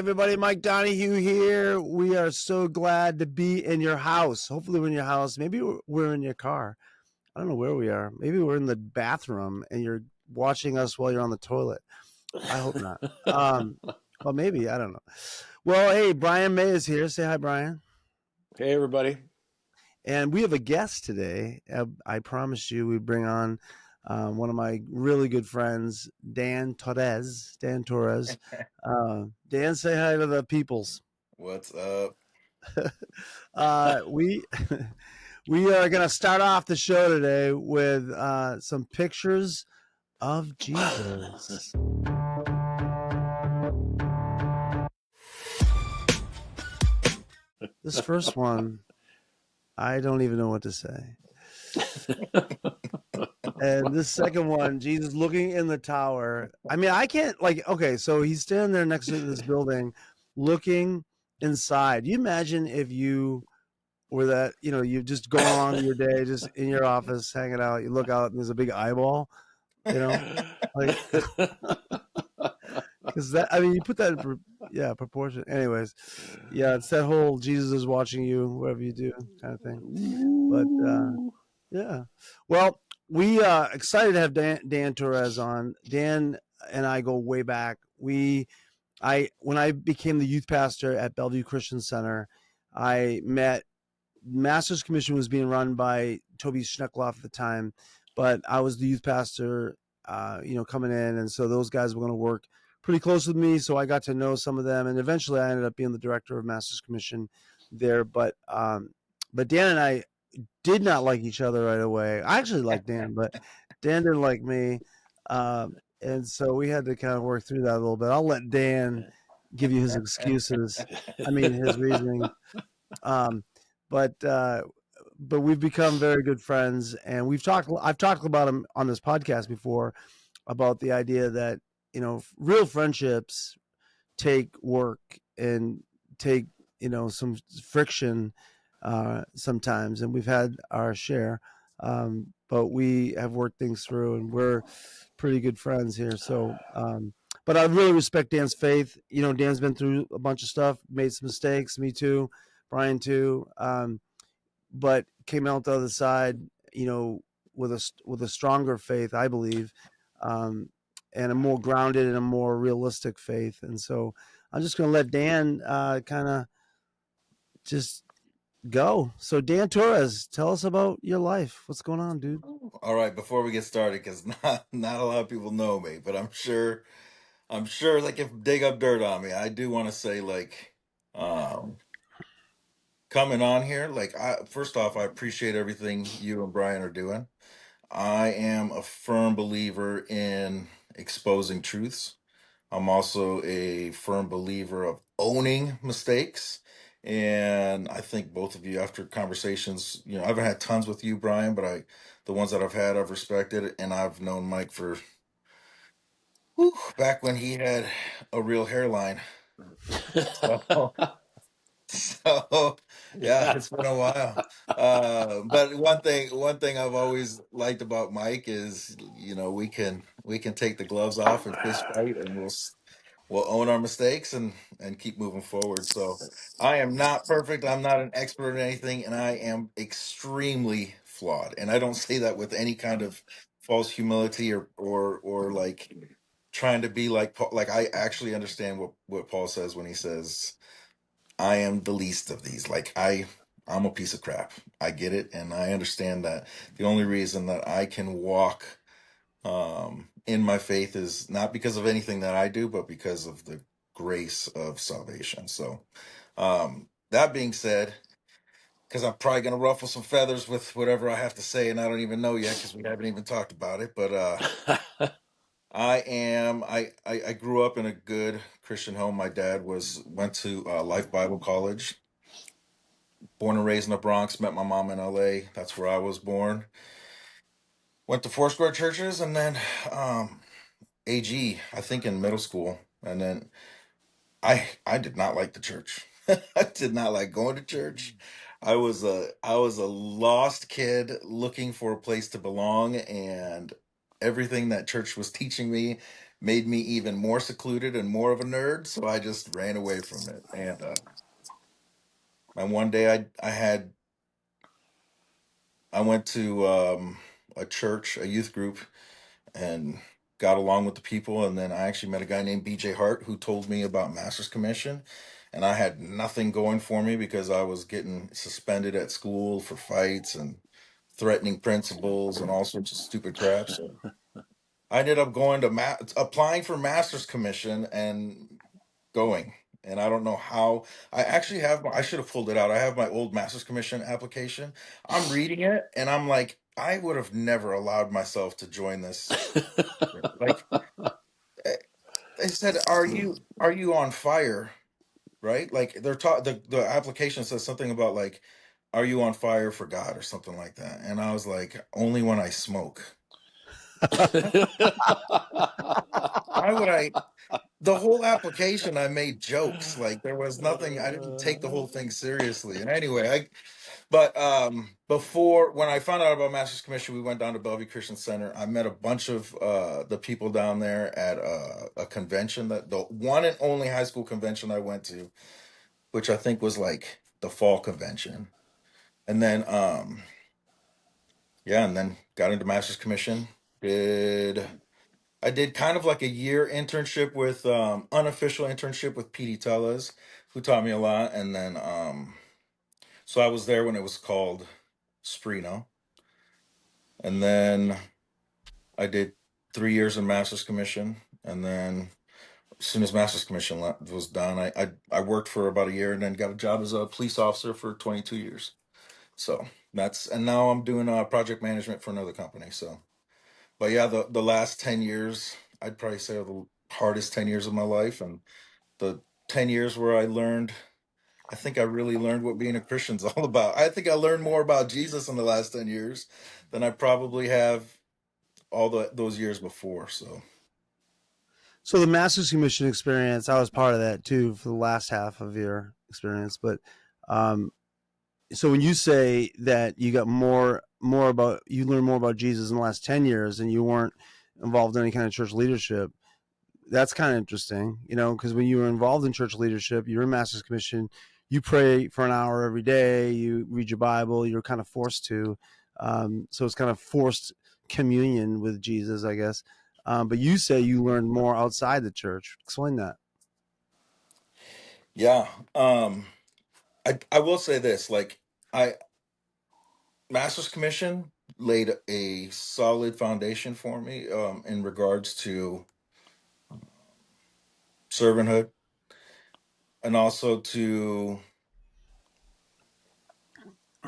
everybody. Mike Donahue here. We are so glad to be in your house. Hopefully, we're in your house. Maybe we're in your car. I don't know where we are. Maybe we're in the bathroom and you're watching us while you're on the toilet. I hope not. Well, maybe. I don't know. Well, hey, Brian May is here. Say hi, Brian. Hey, everybody. And we have a guest today. I promised you we'd bring on one of my really good friends, Dan Torres. Dan, say hi to the peoples. What's up? We we are going to start off the show today with some pictures of Jesus. This first one, I don't even know what to say. And this second one, Jesus looking in the tower. I mean, I can't okay, so he's standing there next to this building looking inside. You imagine if you were that, you just go on your day, just in your office, hanging out, you look out and there's a big eyeball, like, because you put that in proportion. Anyways, yeah, it's that whole Jesus is watching you, whatever you do kind of thing. But, yeah. Well, we excited to have Dan Torres on. Dan and I go way back. When I became the youth pastor at Bellevue Christian Center, I met Master's Commission was being run by Toby Schneckloff at the time, but I was the youth pastor, coming in, and so those guys were going to work pretty close with me. So I got to know some of them, and eventually I ended up being the director of Master's Commission there. But Dan and I did not like each other right away. I actually liked Dan, but Dan didn't like me, and so we had to kind of work through that a little bit. I'll let Dan give you his excuses. His reasoning. But we've become very good friends, and I've talked about him on this podcast before about the idea that, real friendships take work and take, some friction sometimes, and we've had our share, but we have worked things through, and we're pretty good friends here. So, but I really respect Dan's faith. Dan's been through a bunch of stuff, made some mistakes, me too, Brian too, but came out the other side, with a stronger faith, I believe, and a more grounded and a more realistic faith. And so I'm just going to let Dan kind of just go. So Dan Torres, tell us about your life. What's going on, dude? All right, before we get started, because not a lot of people know me, but I'm sure like if dig up dirt on me, I do want to say coming on here, first off, I appreciate everything you and Brian are doing. I am a firm believer in exposing truths. I'm also a firm believer of owning mistakes. And I think both of you, after conversations, I haven't had tons with you, Brian, but the ones that I've had, I've respected. And I've known Mike for back when he had a real hairline. So yeah, it's been a while. But one thing I've always liked about Mike is, we can take the gloves off and fist fight, and we'll own our mistakes and keep moving forward. So I am not perfect. I'm not an expert in anything, and I am extremely flawed. And I don't say that with any kind of false humility or like trying to be like Paul. Like, I actually understand what Paul says when he says, I am the least of these. Like, I'm a piece of crap. I get it, and I understand that the only reason that I can walk in my faith is not because of anything that I do, but because of the grace of salvation. So, that being said, because I'm probably going to ruffle some feathers with whatever I have to say, and I don't even know yet because we haven't even talked about it. But I grew up in a good Christian home. My dad went to Life Bible College. Born and raised in the Bronx. Met my mom in LA. That's where I was born. Went to Foursquare churches, and then AG, I think, in middle school. And then I did not like the church. I did not like going to church. I was a lost kid looking for a place to belong, and everything that church was teaching me made me even more secluded and more of a nerd. So I just ran away from it. And one day I went to a church, a youth group, and got along with the people. And then I actually met a guy named BJ Hart who told me about Master's Commission. And I had nothing going for me because I was getting suspended at school for fights and threatening principals and all sorts of stupid crap. So I ended up going to applying for Master's Commission and going. And I don't know how. I actually have I should have pulled it out. I have my old Master's Commission application. I'm reading it and I'm like, I would have never allowed myself to join this. Like, eh, they said, "Are you on fire?" Right? Like they're the application says something about like, "Are you on fire for God?" or something like that. And I was like, "Only when I smoke." Why would I? The whole application, I made jokes. Like there was nothing. I didn't take the whole thing seriously. And anyway, but before when I found out about Master's Commission, we went down to Bellevue Christian Center. I met a bunch of the people down there at a convention, that the one and only high school convention I went to, which I think was like the fall convention. And then yeah, and then got into Master's Commission. Did I did kind of like a year internship with unofficial internship with PD Tellez, who taught me a lot. And then so I was there when it was called Sprino. And then I did 3 years in Master's Commission. And then as soon as Master's Commission was done, I worked for about a year and then got a job as a police officer for 22 years. So and now I'm doing project management for another company. So, but yeah, the last 10 years, I'd probably say are the hardest 10 years of my life. And the 10 years where I think I really learned what being a Christian's all about. I think I learned more about Jesus in the last 10 years than I probably have all those years before. So, So the Masters Commission experience, I was part of that too for the last half of your experience. But um, so when you say that you got more about you learned more about Jesus in the last 10 years and you weren't involved in any kind of church leadership, that's kind of interesting, because when you were involved in church leadership, you're in Master's Commission, you pray for an hour every day, you read your Bible, you're kind of forced to. So it's kind of forced communion with Jesus, I guess. But you say you learned more outside the church. Explain that. yeah, I will say this, like I Master's Commission laid a solid foundation for me in regards to servanthood and also to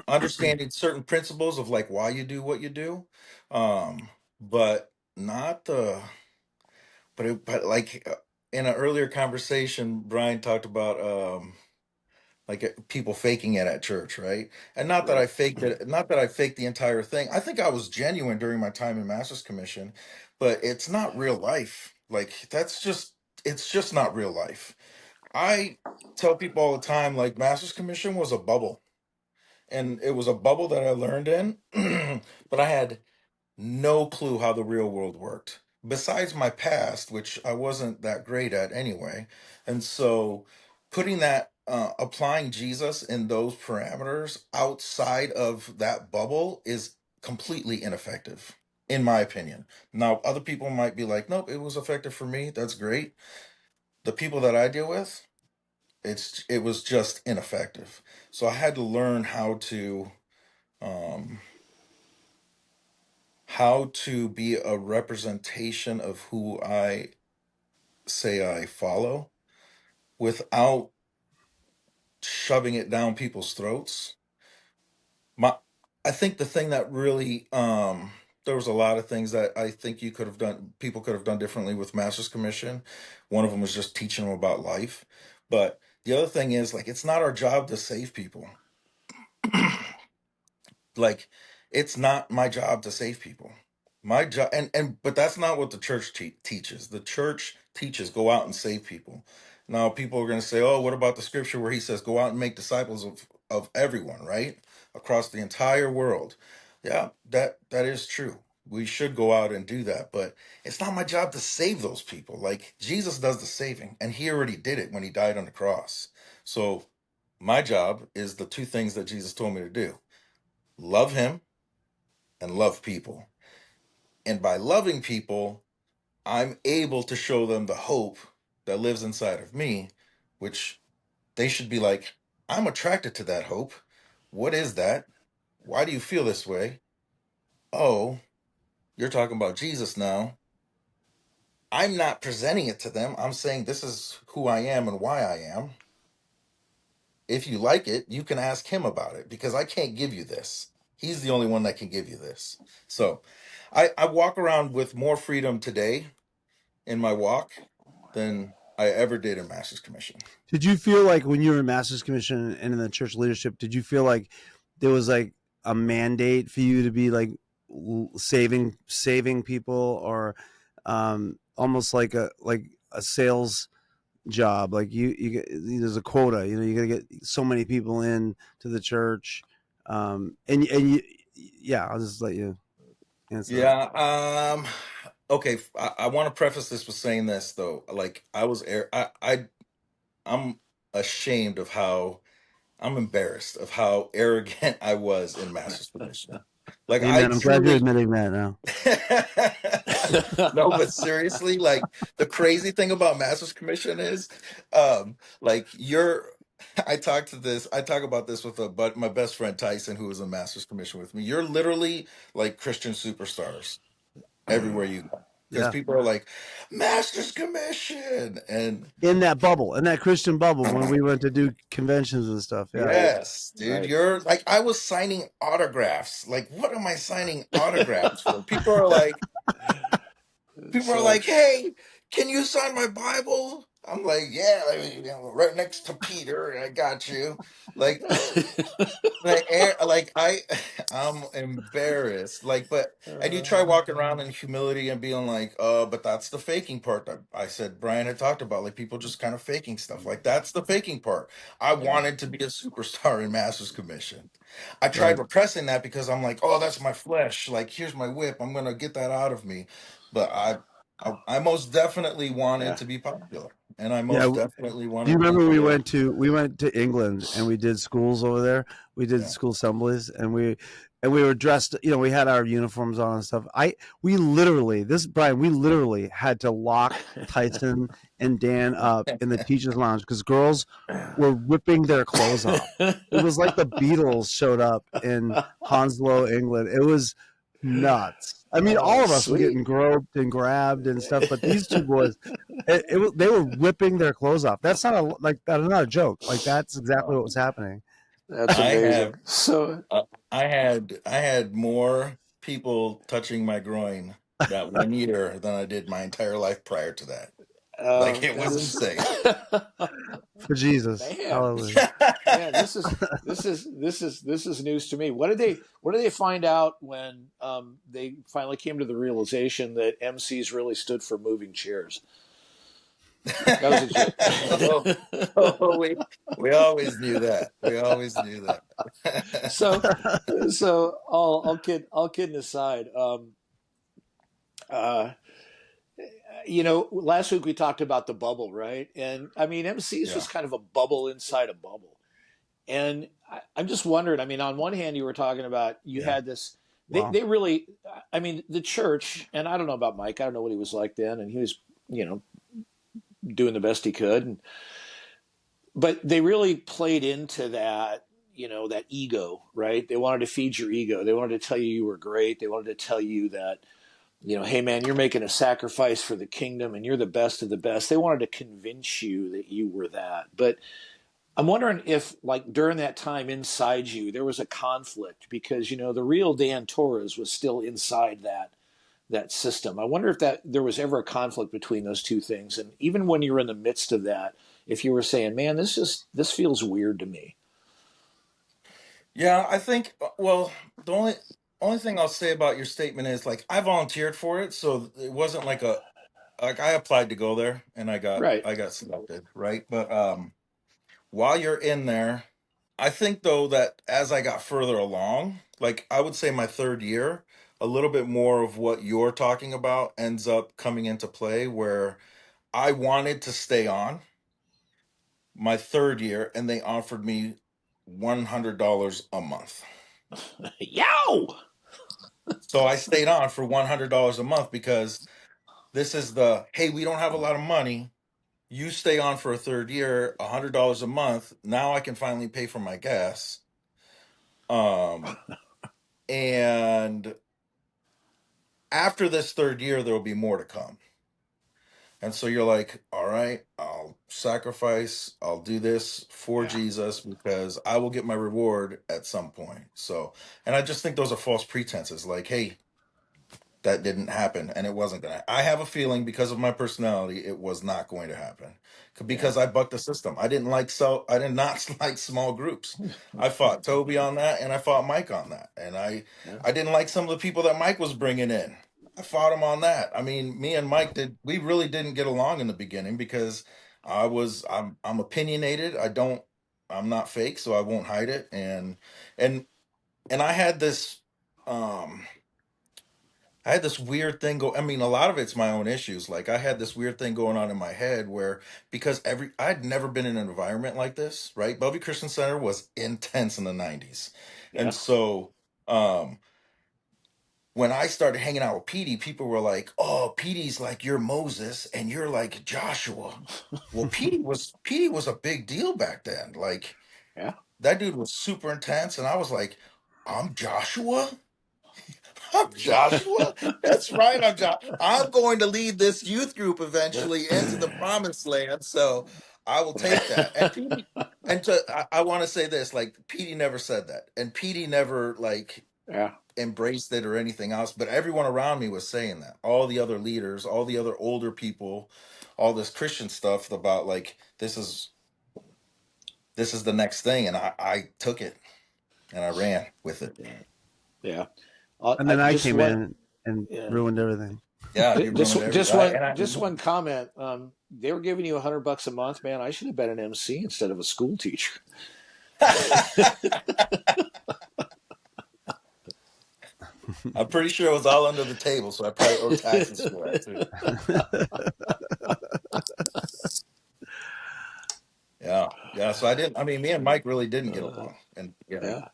understanding certain principles of like why you do what you do, um but not the but like in an earlier conversation Brian talked about like people faking it at church, right? And not that Right. I faked it, not that I faked the entire thing. I think I was genuine during my time in Master's Commission, but it's not real life. Like it's just not real life. I tell people all the time like Master's Commission was a bubble, and it was a bubble that I learned in, but I had no clue how the real world worked, besides my past, which I wasn't that great at anyway. And so putting applying Jesus in those parameters outside of that bubble is completely ineffective, in my opinion. Now, other people might be like, nope, it was effective for me. That's great. The people that I deal with, it was just ineffective. So I had to learn um, how to be a representation of who I say I follow without shoving it down people's throats. My I think the thing that really there was a lot of things that I think people could have done differently with Master's Commission. One of them was just teaching them about life. But the other thing is like it's not our job to save people. Like it's not my job to save people. My job, and but that's not what the church teaches. The church teaches go out and save people. Now people are going to say, oh, what about the scripture where he says go out and make disciples of everyone, right, across the entire world? Yeah, that is true. We should go out and do that, but it's not my job to save those people. Like Jesus does the saving, and he already did it when he died on the cross. So my job is the two things that Jesus told me to do: love him and love people. And by loving people, I'm able to show them the hope that lives inside of me, which they should be like, I'm attracted to that hope. What is that? Why do you feel this way? Oh, you're talking about Jesus now. I'm not presenting it to them. I'm saying this is who I am and why I am. If you like it, you can ask him about it because I can't give you this. He's the only one that can give you this. So I walk around with more freedom today in my walk than I ever did in Master's Commission. Did you feel like when you were in Master's Commission and in the church leadership, did you feel like there was like a mandate for you to be like saving people, or almost like a sales job? Like there's a quota. You got to get so many people in to the church, and you, yeah. I'll just let you answer that. Yeah. Okay. I want to preface this with saying this though. Like I'm ashamed of how I'm embarrassed of how arrogant I was in Master's Commission. Like I Amen. I'm glad you're truly admitting that now. no, but seriously, like the crazy thing about Master's Commission is, like you're. I talk about this with my best friend Tyson, who was in Master's Commission with me. You're literally like Christian superstars everywhere you go because Yeah. people are like Master's Commission and In that bubble, in that Christian bubble, when we went to do conventions and stuff. Yeah. Right. yes, dude, Right. you're like I was signing autographs. Like, what am I signing autographs for? People are like, So hey, can you sign my Bible? I'm like, yeah, right next to Peter. I got you. Like, like I'm embarrassed. Like, and you try walking around in humility and being like, but that's the faking part that I said Brian had talked about, like people just kind of faking stuff. Like that's the faking part. I yeah. wanted to be a superstar in Masters Commission. I tried Right. repressing that because I'm like, oh, that's my flesh. Like, here's my whip. I'm gonna get that out of me. But I most definitely wanted Yeah. to be popular, and I Yeah. most definitely Do you wanted remember people. we went to England and we did schools over there? We did Yeah. school assemblies, and we were dressed. We had our uniforms on and stuff. We literally this Brian, we literally had to lock Tyson and Dan up in the teachers' lounge because girls were ripping their clothes off. It was like the Beatles showed up in Hounslow, England. It was nuts. I mean, Oh, all of us were sweet. getting groped and grabbed and stuff, but these two boys, they were ripping their clothes off. That's not a joke. Like that's exactly what was happening. That's I amazing. have So, I had more people touching my groin that 1 year than I did my entire life prior to that. Like it that was is, insane. For Jesus, man, hallelujah. man, this is news to me. What did they find out when they finally came to the realization that MCs really stood for moving chairs? That was a oh, joke. we always knew that. We always knew that. so, so all kidding aside, uh, last week we talked about the bubble, right? And I mean, MCs Yeah. was kind of a bubble inside a bubble. And I'm just wondering, I mean, on one hand, you were talking about you Yeah. had this, Wow. they really, I mean, the church, and I don't know about Mike, I don't know what he was like then, and he was, doing the best he could. But they really played into that, that ego, right? They wanted to feed your ego. They wanted to tell you were great. They wanted to tell you that, hey man, you're making a sacrifice for the kingdom and you're the best of the best. They wanted to convince you that you were that. But I'm wondering if, like, during that time inside you, there was a conflict because, the real Dan Torres was still inside that system. I wonder if that there was ever a conflict between those two things. And even when you're in the midst of that, if you were saying, man, this feels weird to me. Yeah, I think well, the only thing I'll say about your statement is like I volunteered for it, so it wasn't like I applied to go there and Right. I got selected, right? But while you're in there, I think though that as I got further along, like I would say my third year, a little bit more of what you're talking about ends up coming into play, where I wanted to stay on my third year and they offered me $100 a month. Yow! So I stayed on for $100 a month because this is the, hey, we don't have a lot of money. You stay on for a third year, $100 a month. Now I can finally pay for my gas. Um, and after this third year, there will be more to come. And so you're like, all right, I'll sacrifice, I'll do this for Yeah. Jesus because I will get my reward at some point. So, and I just think those are false pretenses. Like, hey, that didn't happen and it wasn't going to. I have a feeling because of my personality, it was not going to happen Yeah. because I bucked the system. I did not like small groups. I fought Toby on that and I fought Mike on that. And Yeah. I didn't like some of the people that Mike was bringing in. I fought him on that. I mean, me and Mike we really didn't get along in the beginning because I'm opinionated. I'm not fake, so I won't hide it. And I had this, um, I had this weird thing go. I mean, a lot of it's my own issues. Like I had this weird thing going on in my head where because I'd never been in an environment like this, right? Bellevue Christian Center was intense in the 90s. And Yeah. so when I started hanging out with Petey, people were like, "Oh, Petey's like you're Moses and you're like Joshua." Well, Petey was a big deal back then. Like Yeah. that dude was super intense and I was like, "I'm Joshua?" I'm Joshua. That's right. I'm going to lead this youth group eventually into the promised land. So I will take that. And Petey, I want to say this: like Petey never said that, and Petey never like Yeah. embraced it or anything else. But everyone around me was saying that. All the other leaders, all the other older people, all this Christian stuff about like this is the next thing, and I took it and I ran with it. Yeah. Yeah. And I then I just came one. in and Yeah. ruined everything. Yeah, you ruined everything. Just one comment. They were giving you $100 a month, man. I should have been an MC instead of a school teacher. I'm pretty sure it was all under the table, so I probably owe taxes for that too. Yeah, yeah. So I didn't. I mean, me and Mike really didn't get Uh, along, and yeah, yeah.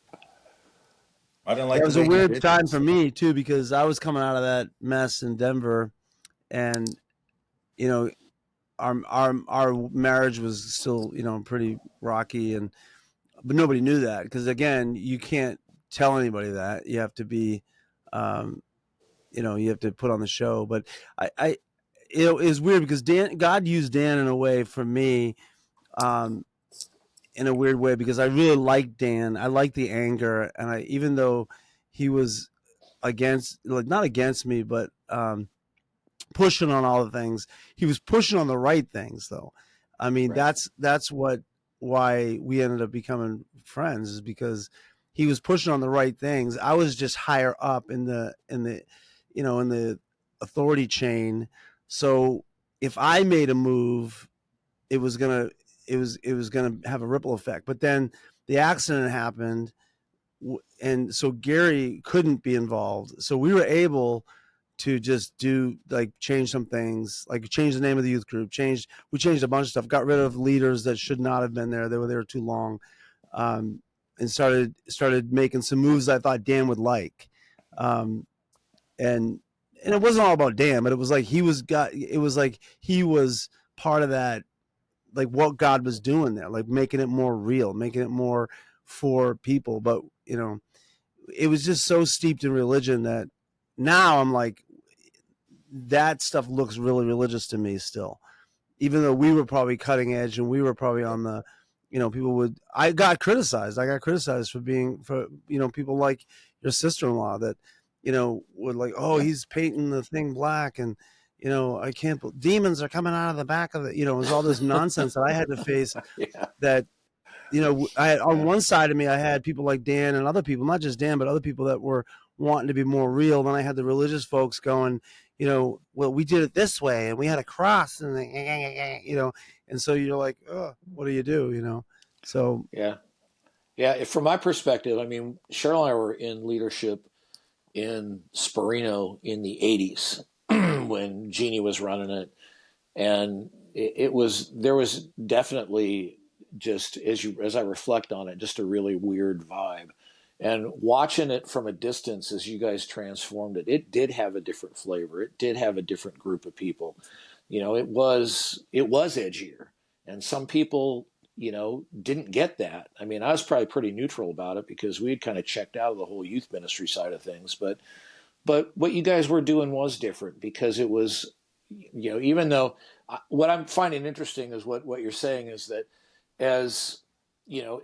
I didn't It like the was a way he weird did time things. for me too because I was coming out of that mess in Denver, and you know our marriage was still pretty rocky, and but nobody knew that because again you can't tell anybody that you have to be, um, you have to put on the show. But I it was weird because God used Dan in a way for me, um, in a weird way because I really liked Dan. I liked the anger, and I even though he was against, like not against me, but pushing on all the things. He was pushing on the right things, though. I mean, Right. that's why we ended up becoming friends is because he was pushing on the right things. I was just higher up in the authority chain. So if I made a move, it was gonna it was gonna have a ripple effect. But then the accident happened, and so Gary couldn't be involved. So we were able to just do like change some things, like change the name of the youth group, we changed a bunch of stuff, got rid of leaders that should not have been there. They were there too long, and started making some moves I thought Dan would like, um, and and it wasn't all about Dan, but it was like it was like he was part of that, like what God was doing there, like making it more real, making it more for people. But it was just so steeped in religion that now I'm like, that stuff looks really religious to me still, even though we were probably cutting edge and we were probably on the, people would, I got criticized for being, for, people like your sister-in-law that, would like, oh, Yeah. he's painting the thing black. And, I can't, demons are coming out of the back of it. It was all this nonsense that I had to face Yeah. that, I had on one side of me, I had people like Dan and other people, not just Dan, but other people that were wanting to be more real. Then I had the religious folks going, well, we did it this way and we had a cross and, and so you're like, oh, what do you do, So, Yeah. Yeah. From my perspective, I mean, Cheryl and I were in leadership in Sperino in the 80s when Jeannie was running it. And it was, there was definitely, just as I reflect on it, just a really weird vibe. And watching it from a distance as you guys transformed it, it did have a different flavor. It did have a different group of people. It was edgier, and some people didn't get that. I mean, I was probably pretty neutral about it because we had kind of checked out of the whole youth ministry side of things. But what you guys were doing was different because it was, even though what I'm finding interesting is what you're saying is that as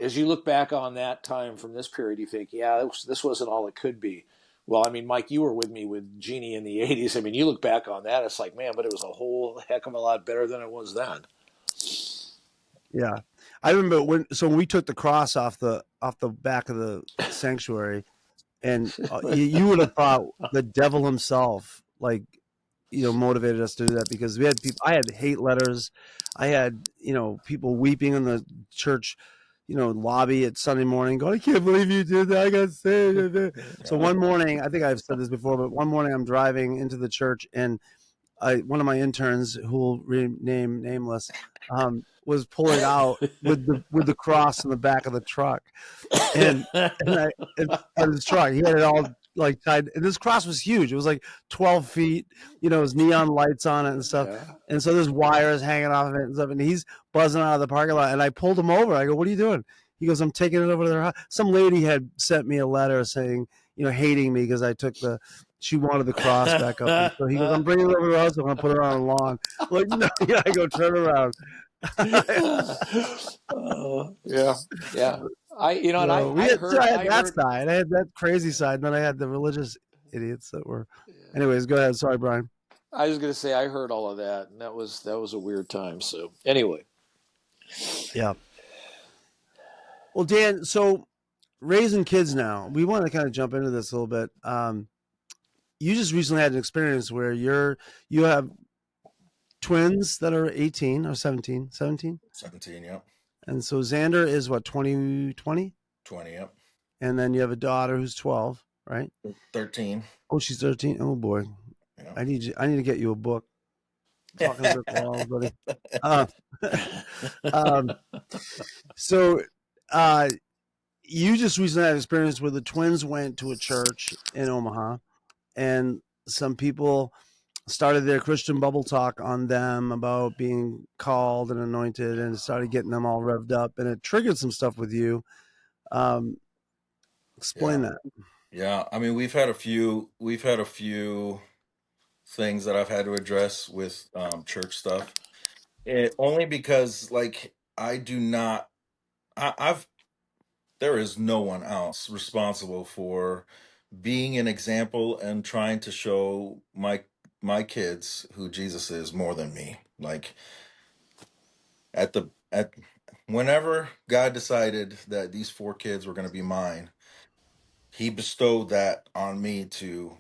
as you look back on that time from this period, you think, yeah, this wasn't all it could be. Well, I mean, Mike, you were with me with Jeannie in the 80s. I mean, you look back on that, it's like, man, but it was a whole heck of a lot better than it was then. Yeah, I remember when we took the cross off the back of the sanctuary, and you would have thought the devil himself, like, motivated us to do that, because we had people. I had hate letters. I had people weeping in the church, lobby at Sunday morning, going, "I can't believe you did that. I got saved." So Yeah. one morning, I think I've said this before, but one morning I'm driving into the church, and one of my interns, who will rename nameless, was pulling out with the cross in the back of the truck, and and I and on his truck, he had it all like tied. And this cross was huge. It was like 12 feet. It was neon lights on it and stuff. Yeah. And so there's wires hanging off of it and stuff. And he's buzzing out of the parking lot. And I pulled him over. I go, "What are you doing?" He goes, "I'm taking it over to their house." Some lady had sent me a letter saying, hating me because I took the. She wanted the cross back up, and so he goes, "I'm bringing it over to the house. I'm gonna put it on the lawn." I'm like, no, yeah, I go turn around. Yeah, yeah. And So I heard, I had I that heard. side. I had that crazy side, and then I had the religious idiots that were. Anyways, go ahead. Sorry, Brian. I was going to say I heard all of that, and that was a weird time. So anyway, Yeah. Well, Dan, so raising kids now, we want to kind of jump into this a little bit. You just recently had an experience where you have twins that are 18 or 17, 17. 17, yep. And so Xander is what, 20, 20? 20, yep. And then you have a daughter who's 12, right? 13. Oh, she's 13. Oh boy. Yeah. I need to get you a book. Talking to brick walls, buddy. Uh, um, so uh, you just recently had an experience where the twins went to a church in Omaha, and some people started their Christian bubble talk on them about being called and anointed, and started getting them all revved up, and it triggered some stuff with you. Um, Explain Yeah. that. Yeah. I mean, we've had a few things that I've had to address with church stuff. Only because, like, I do not, I've there is no one else responsible for being an example and trying to show my kids who Jesus is more than me. Like, at whenever God decided that these four kids were going to be mine, he bestowed that on me to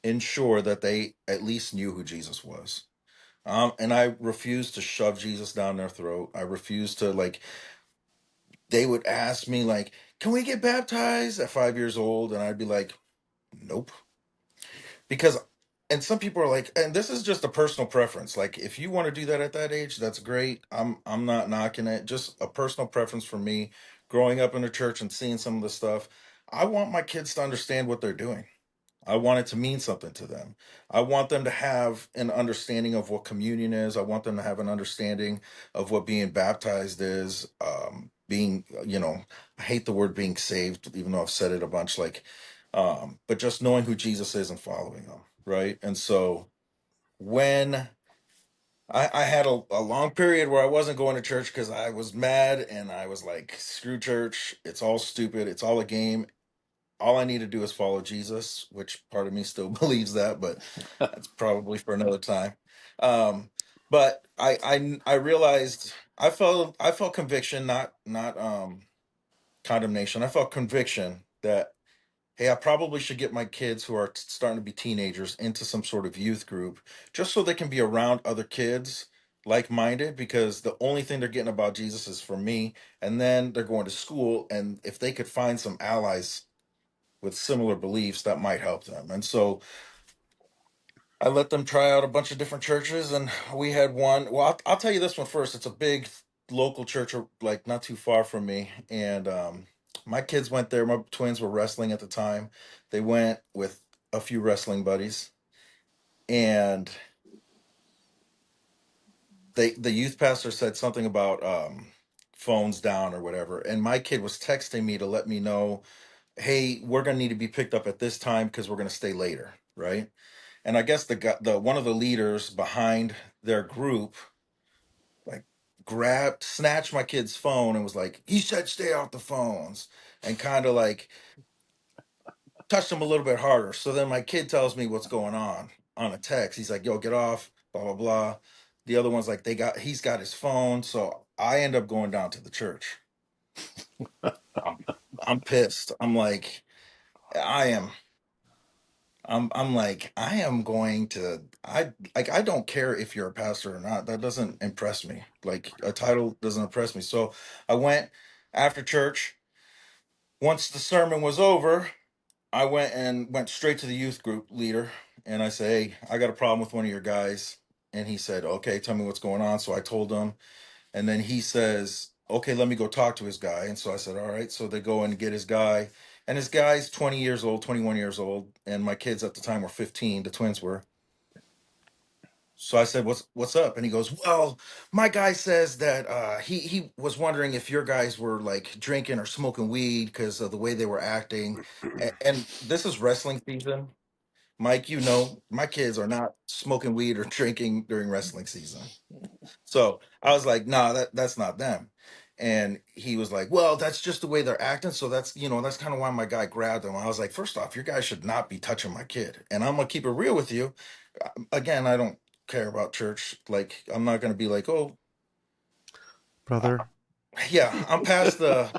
ensure that they at least knew who Jesus was. And I refuse to shove Jesus down their throat. I refuse to, like, they would ask me, like, "Can we get baptized at 5 years old?" And I'd be like, "Nope." Because, and some people are like, and this is just a personal preference. Like, if you want to do that at that age, that's great. I'm not knocking it. Just a personal preference for me. Growing up in the church and seeing some of the stuff, I want my kids to understand what they're doing. I want it to mean something to them. I want them to have an understanding of what communion is. I want them to have an understanding of what being baptized is. I hate the word being saved, even though I've said it a bunch. Like, but just knowing who Jesus is and following him, right? And so when I had a long period where I wasn't going to church because I was mad and I was like, screw church. It's all stupid. It's all a game. All I need to do is follow Jesus, which part of me still believes that, but that's probably for another time. Um, but I realized I felt conviction, not condemnation. I felt conviction that, hey, I probably should get my kids who are starting to be teenagers into some sort of youth group, just so they can be around other kids like-minded, because the only thing they're getting about Jesus is from me. And then they're going to school, and if they could find some allies with similar beliefs that might help them. And so I let them try out a bunch of different churches, and we had one. Well, I'll tell you this one first. It's a big local church, like not too far from me, and my kids went there. My twins were wrestling at the time. They went with a few wrestling buddies, and the youth pastor said something about phones down or whatever, and my kid was texting me to let me know, hey, we're gonna need to be picked up at this time because we're gonna stay later, right? And I guess the one of the leaders behind their group like snatched my kid's phone and was like, he said stay off the phones, and kind of like touched him a little bit harder. So then my kid tells me what's going on a text. He's like, yo, get off, blah blah blah. The other one's like, he's got his phone. So I end up going down to the church. I'm, I'm pissed. I am I'm like, I am going to, I don't care if you're a pastor or not. That doesn't impress me. Like a title doesn't impress me. So I went after church. Once the sermon was over, I went straight to the youth group leader and I said, hey, I got a problem with one of your guys. And he said, okay, tell me what's going on. So I told him, and then he says, okay, let me go talk to his guy. And so I said, all right. So they go and get his guy. And his guy's 20 years old, 21 years old. And my kids at the time were 15, the twins were. So I said, what's up? And he goes, well, my guy says that he was wondering if your guys were like drinking or smoking weed because of the way they were acting. And this is wrestling season. Mike, you know, my kids are not smoking weed or drinking during wrestling season. So I was like, nah, that's not them. And he was like, well, that's just the way they're acting. So that's kind of why my guy grabbed him. I was like, first off, your guy should not be touching my kid. And I'm gonna keep it real with you. Again, I don't care about church. Like, I'm not gonna be like, oh, uh, brother. yeah, I'm past all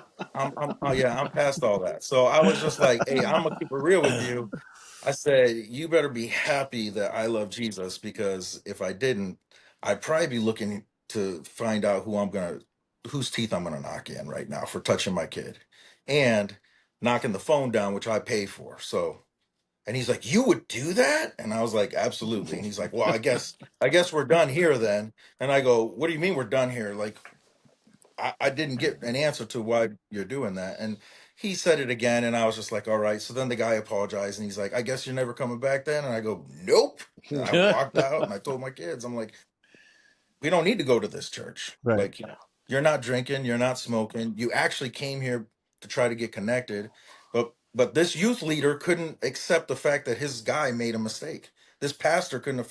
that. So I was just like, hey, I'm gonna keep it real with you. I said, you better be happy that I love Jesus because if I didn't, I'd probably be looking to find out whose teeth I'm gonna knock in right now for touching my kid and knocking the phone down, which I pay for. So, and he's like, you would do that? And I was like, absolutely. And he's like, well, I guess we're done here then. And I go, what do you mean we're done here? Like, I didn't get an answer to why you're doing that. And he said it again, and I was just like, all right. So then the guy apologized, and he's like, I guess you're never coming back then. And I go, nope. And I walked out, and I told my kids, I'm like, we don't need to go to this church. Right. Like, you're not drinking, you're not smoking. You actually came here to try to get connected, but this youth leader couldn't accept the fact that his guy made a mistake. This pastor couldn't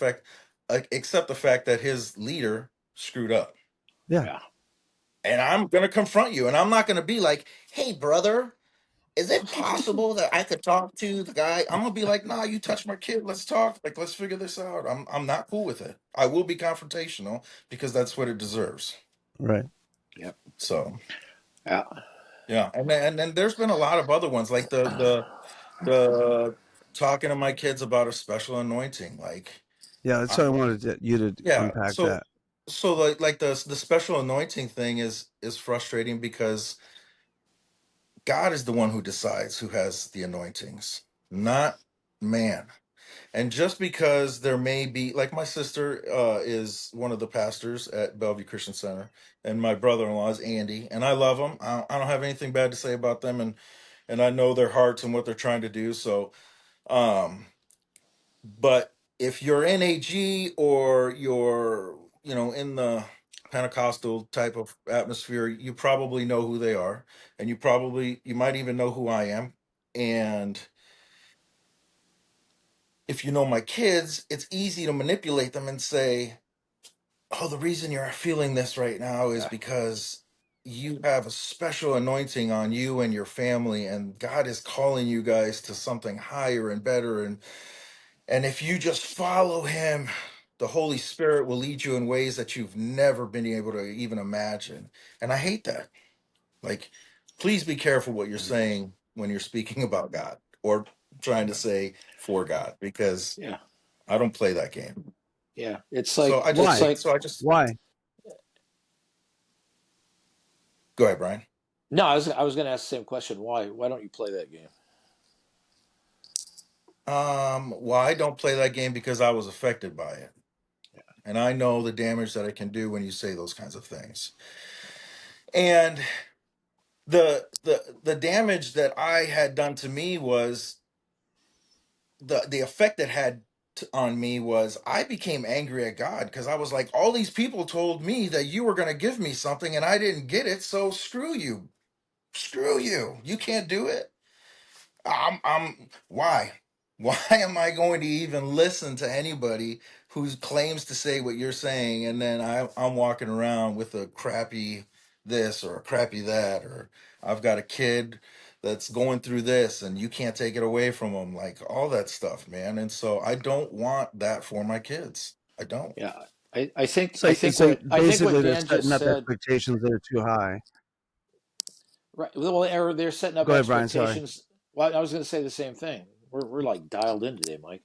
accept the fact that his leader screwed up. Yeah. Yeah. And I'm going to confront you. And I'm not going to be like, hey, brother, is it possible that I could talk to the guy? I'm going to be like, nah, you touched my kid. Let's talk. Like, let's figure this out. I'm not cool with it. I will be confrontational because that's what it deserves. Right. Yep. So, Yeah. yeah. And then there's been a lot of other ones like the talking to my kids about a special anointing. Like, Yeah, that's I, why I wanted you to yeah. unpack So, that. so like the special anointing thing is frustrating because God is the one who decides who has the anointings, not man. And just because there may be, like my sister is one of the pastors at Bellevue Christian Center, and my brother-in-law is Andy, and I love them. I don't have anything bad to say about them, and I know their hearts and what they're trying to do. So, um, but if you're NAG or you're, in the Pentecostal type of atmosphere, you probably know who they are, and you might even know who I am. And if you know my kids, it's easy to manipulate them and say, "Oh, the reason you're feeling this right now is Yeah. because you have a special anointing on you and your family, and God is calling you guys to something higher and better, and if you just follow him, the Holy Spirit will lead you in ways that you've never been able to even imagine." And I hate that. Like, please be careful what you're saying when you're speaking about God or trying to say for God, because Yeah. I don't play that game. Yeah. It's So like I it's Why? just, like so I just Why? go ahead, Brian. no, I was going to ask the same question. Why don't you play that game? Well, I don't play that game because I was affected by it. And I know the damage that it can do when you say those kinds of things. And the damage that I had done to me was the effect it had on me was I became angry at God because I was like, all these people told me that you were going to give me something and I didn't get it, so screw you, you can't do it. Why? Why am I going to even listen to anybody who claims to say what you're saying, and then I'm walking around with a crappy this or a crappy that, or I've got a kid that's going through this and you can't take it away from them, like all that stuff, man. And so I don't want that for my kids. I don't. Yeah, I think So, I think what basically, they're Dan setting just up said. expectations that are too high. Right. Well, or they're setting up Go ahead, Brian. Sorry. expectations. Well, I was going to say the same thing. We're like dialed in today, Mike.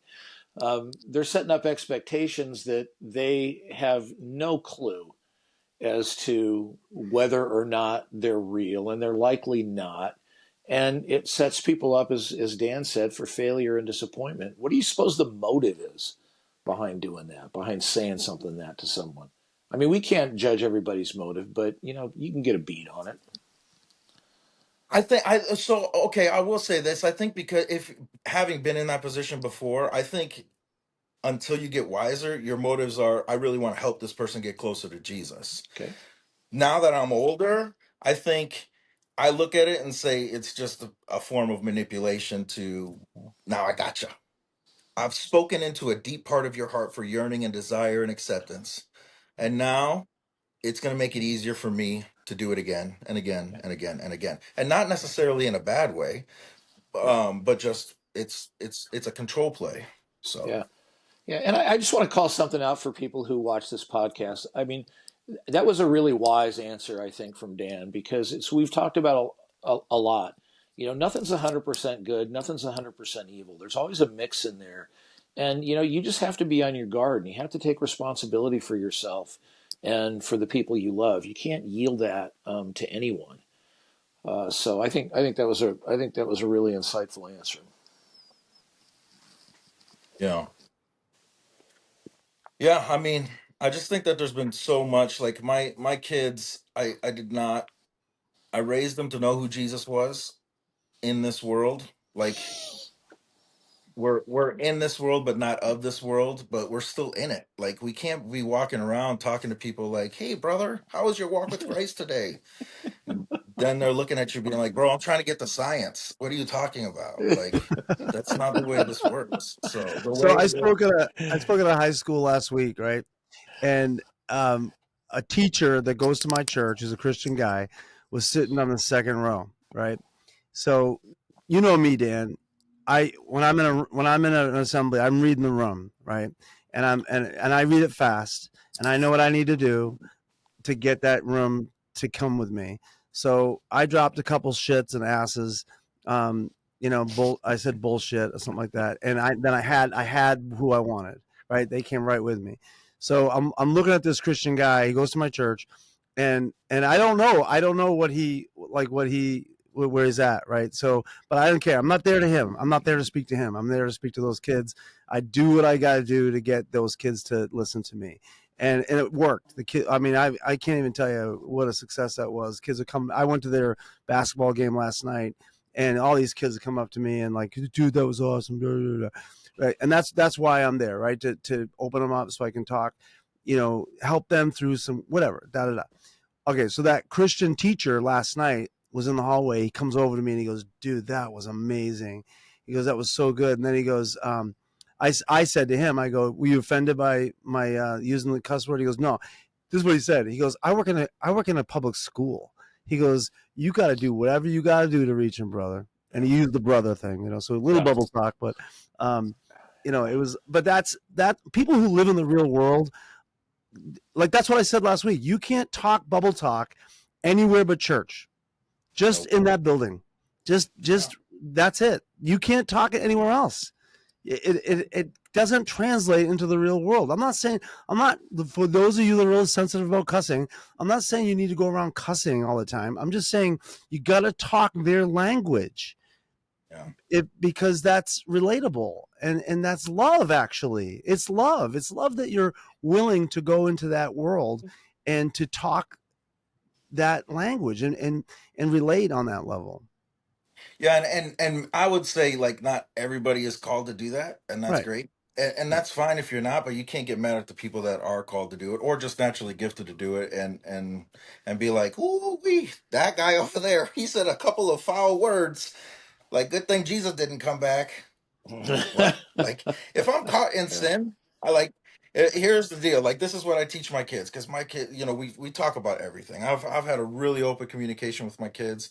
They're setting up expectations that they have no clue as to whether or not they're real, and they're likely not. And it sets people up, as Dan said, for failure and disappointment. What do you suppose the motive is behind doing that, behind saying something that to someone? I mean, we can't judge everybody's motive, but you can get a beat on it. I think I so okay, I will say this. I think because if having been in that position before, I think until you get wiser, your motives are I really want to help this person get closer to Jesus. Okay. Now that I'm older, I think I look at it and say it's just a form of manipulation to now I gotcha. I've spoken into a deep part of your heart for yearning and desire and acceptance. And now it's going to make it easier for me to do it again and again Yeah. and again and again. And not necessarily in a bad way, Yeah. but just it's a control play. So Yeah. Yeah. And I just want to call something out for people who watch this podcast. I mean, that was a really wise answer, I think, from Dan, because we've talked about a lot. Nothing's 100% good, nothing's 100% evil. There's always a mix in there. And, you just have to be on your guard, and you have to take responsibility for yourself and for the people you love. You can't yield that to anyone. So I think that was a really insightful answer. yeah, yeah. I mean, I just think that there's been so much. Like my kids, I did not. I raised them to know who Jesus was in this world. Like we're in this world but not of this world, but we're still in it. Like we can't be walking around talking to people like, hey brother, how was your walk with Christ today? And then they're looking at you being like, bro, I'm trying to get the science, what are you talking about? Like that's not the way this works. So the So way I spoke at a high school last week, right? And a teacher that goes to my church, who's a Christian guy, was sitting on the second row, right? So, you know me, Dan. When I'm in an assembly, I'm reading the room, right? And I read it fast, and I know what I need to do to get that room to come with me. So I dropped a couple shits and asses. I said bullshit or something like that, and I had who I wanted. Right, they came right with me. So I'm looking at this Christian guy. He goes to my church, and I don't know where he's at. Right. So, but I don't care. I'm not there to him. I'm not there to speak to him. I'm there to speak to those kids. I do what I got to do to get those kids to listen to me. And it worked. The kid, I mean, I can't even tell you what a success that was. Kids would come. I went to their basketball game last night, and all these kids would come up to me and like, dude, that was awesome. Right, and that's why I'm there, right, to open them up so I can talk, help them through some whatever. Da da da. Okay, so that Christian teacher last night was in the hallway. He comes over to me and he goes, dude, that was amazing. He goes, that was so good. And then he goes, I said to him, I go, were you offended by my using the cuss word? He goes, no. This is what he said. He goes, I work in a public school. He goes, you got to do whatever you got to do to reach him, brother. And he used the brother thing, so a little Yeah. bubble talk, but it was. But that's that. People who live in the real world, like that's what I said last week. You can't talk bubble talk anywhere but church. Just Nope. in that building. Just that's it. You can't talk it anywhere else. It doesn't translate into the real world. I'm not for those of you that are really sensitive about cussing, I'm not saying you need to go around cussing all the time. I'm just saying you got to talk their language. Yeah. because that's relatable, and that's love. Actually, it's love. It's love that you're willing to go into that world and to talk that language and relate on that level. Yeah, and I would say like not everybody is called to do that, and that's Right. great. And that's fine if you're not, but you can't get mad at the people that are called to do it or just naturally gifted to do it and be like, "Ooh, that guy over there, he said a couple of foul words. Like good thing Jesus didn't come back." What? Like if I'm caught in Yeah. sin, I like here's the deal. Like this is what I teach my kids because my kid, we talk about everything. I've had a really open communication with my kids.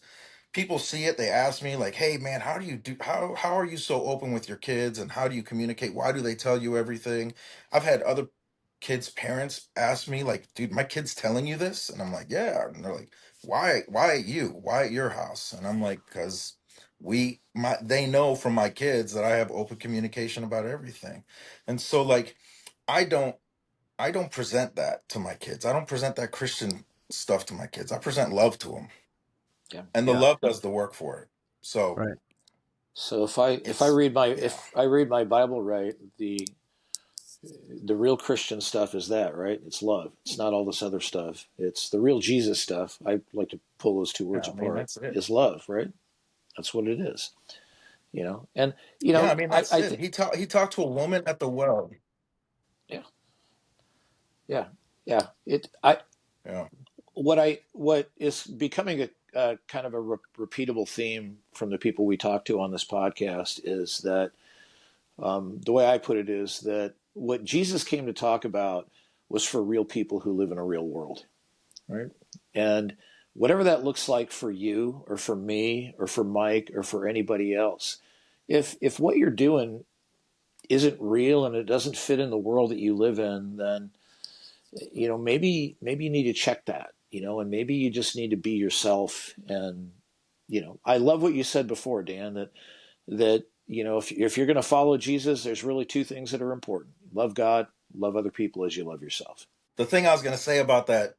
People see it, they ask me like, "Hey man, how are you so open with your kids and how do you communicate? Why do they tell you everything?" I've had other kids' parents ask me like, "Dude, my kid's telling you this?" And I'm like, "Yeah." And they're like, "Why at you? Why at your house?" And I'm like, "Cuz they know from my kids that I have open communication about everything." And so like I don't I don't present that to my kids. I don't present that Christian stuff to my kids. I present love to them, Yeah. and the Yeah. love does the work for it. So Right. So if I it's read my yeah, if I read my Bible right, the real Christian stuff is that, right? It's love. It's not all this other stuff. It's the real Jesus stuff. I like to pull those two words yeah. I mean apart. that's it. Is love, right? That's what it is. And Yeah, I mean that's I it. think He talked to a woman at the well. yeah, yeah, yeah. It I Yeah, what is becoming a kind of a repeatable theme from the people we talk to on this podcast is that the way I put it is that what Jesus came to talk about was for real people who live in a real world, right? And whatever that looks like for you or for me or for Mike or for anybody else, if what you're doing isn't real and it doesn't fit in the world that you live in, then maybe you need to check that, and maybe you just need to be yourself. And I love what you said before, Dan, that if you're going to follow Jesus, there's really two things that are important: love God, love other people as you love yourself. the thing I was gonna say about that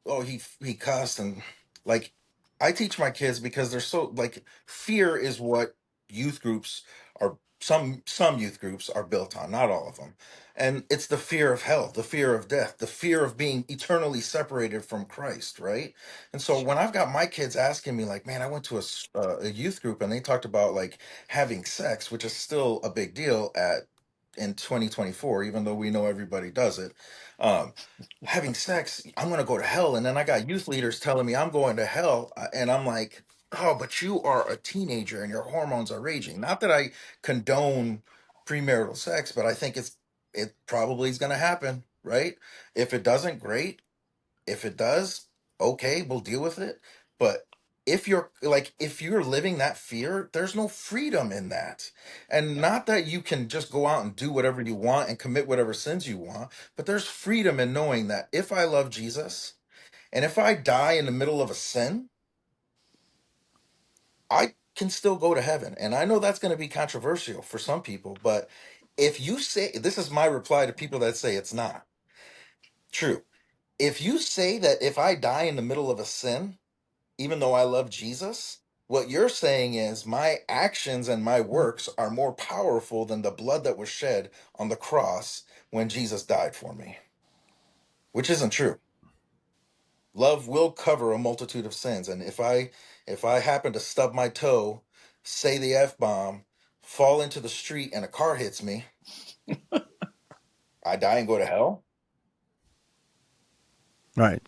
oh he cussed and like I teach my kids because they're so like fear is what youth groups are some youth groups are built on, not all of them. And it's the fear of hell, the fear of death, the fear of being eternally separated from Christ, right? And so when I've got my kids asking me like, "Man, I went to a youth group and they talked about like having sex, which is still a big deal at in 2024 even though we know everybody does it. Um Having sex, I'm going to go to hell." And then I got youth leaders telling me I'm going to hell. And I'm like, "Oh, but you are a teenager and your hormones are raging." Not that I condone premarital sex, but I think it probably is going to happen, right? If it doesn't, great. If it does, okay, we'll deal with it. But if you're living that fear, there's no freedom in that. And Yeah, not that you can just go out and do whatever you want and commit whatever sins you want, but there's freedom in knowing that if I love Jesus and if I die in the middle of a sin, I can still go to heaven. And I know that's going to be controversial for some people, but if you say this is my reply to people that say it's not true. If you say that if I die in the middle of a sin, even though I love Jesus, what you're saying is my actions and my works are more powerful than the blood that was shed on the cross when Jesus died for me, which isn't true. Love will cover a multitude of sins, and if I happen to stub my toe, say the F bomb, fall into the street and a car hits me, I die and go to hell. Right.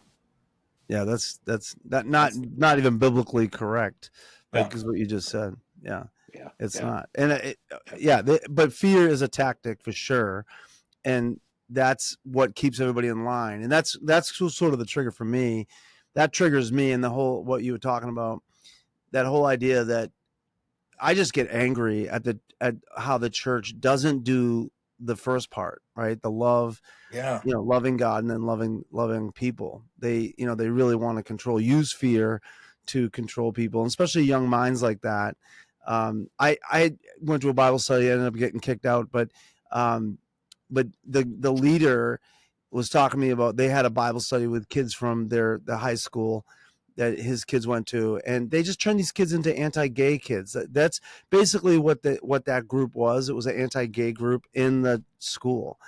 Yeah. That's that That's not even biblically correct, yeah, like is what you just said. Yeah. yeah, It's yeah, not. And yeah. But fear is a tactic for sure, and that's what keeps everybody in line. And that's sort of the trigger for me. That triggers me, and the whole what you were talking about. That whole idea that I just get angry at how the church doesn't do the first part, right? The love, yeah, loving God and then loving people. They really want to use fear to control people, and especially young minds like that. I went to a Bible study, I ended up getting kicked out, um, but the leader was talking to me about they had a Bible study with kids from the high school that his kids went to, and they just turned these kids into anti-gay kids. That's basically what that group was. It was an anti-gay group in the school,